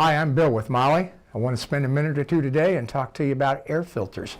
Hi, I'm Bill with MAHLE. I want to spend a minute or two today and talk to you about air filters.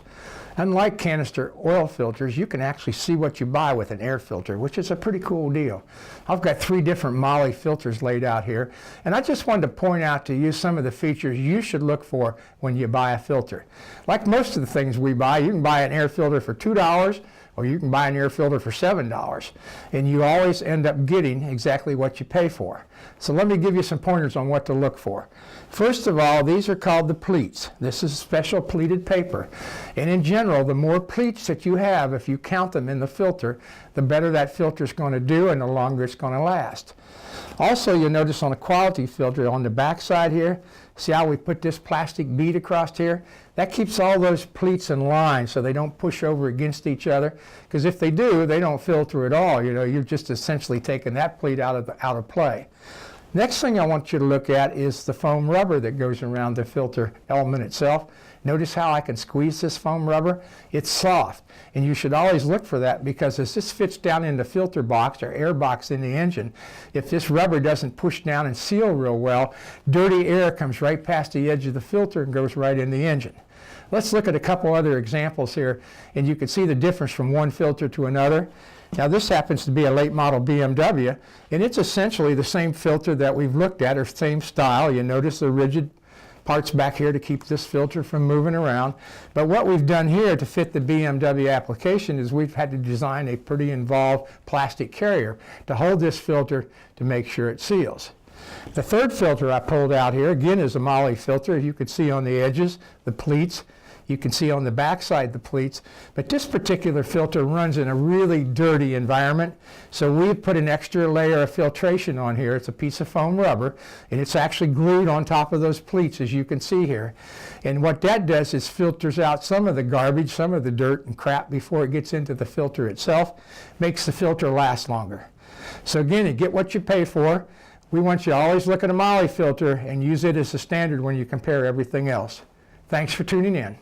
Unlike canister oil filters, you can actually see what you buy with an air filter, which is a pretty cool deal. I've got 3 different MAHLE filters laid out here, and I just wanted to point out to you some of the features you should look for when you buy a filter. Like most of the things we buy, you can buy an air filter for $2, or you can buy an air filter for $7, and you always end up getting exactly what you pay for. So let me give you some pointers on what to look for. First of all, these are called the pleats. This is special pleated paper, and in general, the more pleats that you have, if you count them in the filter, the better that filter is going to do and the longer it's going to last. Also, you'll notice on a quality filter on the back side here, see how we put this plastic bead across here? That keeps all those pleats in line so they don't push over against each other, because if they do, they don't filter at all. You know, you've just essentially taken that pleat out of play. Next thing I want you to look at is the foam rubber that goes around the filter element itself. Notice how I can squeeze this foam rubber? It's soft, and you should always look for that, because as this fits down in the filter box or air box in the engine, if this rubber doesn't push down and seal real well, dirty air comes right past the edge of the filter and goes right in the engine. Let's look at a couple other examples here, and you can see the difference from one filter to another. Now this happens to be a late model BMW, and it's essentially the same filter that we've looked at, or same style. You notice the rigid parts back here to keep this filter from moving around. But what we've done here to fit the BMW application is we've had to design a pretty involved plastic carrier to hold this filter to make sure it seals. The third filter I pulled out here, again, is a MAHLE filter. You can see on the edges, the pleats. You can see on the back side the pleats, but this particular filter runs in a really dirty environment, so we've put an extra layer of filtration on here. It's a piece of foam rubber, and it's actually glued on top of those pleats, as you can see here. And what that does is filters out some of the garbage, some of the dirt and crap before it gets into the filter itself, makes the filter last longer. So again, you get what you pay for. We want you to always look at a MAHLE filter and use it as a standard when you compare everything else. Thanks for tuning in.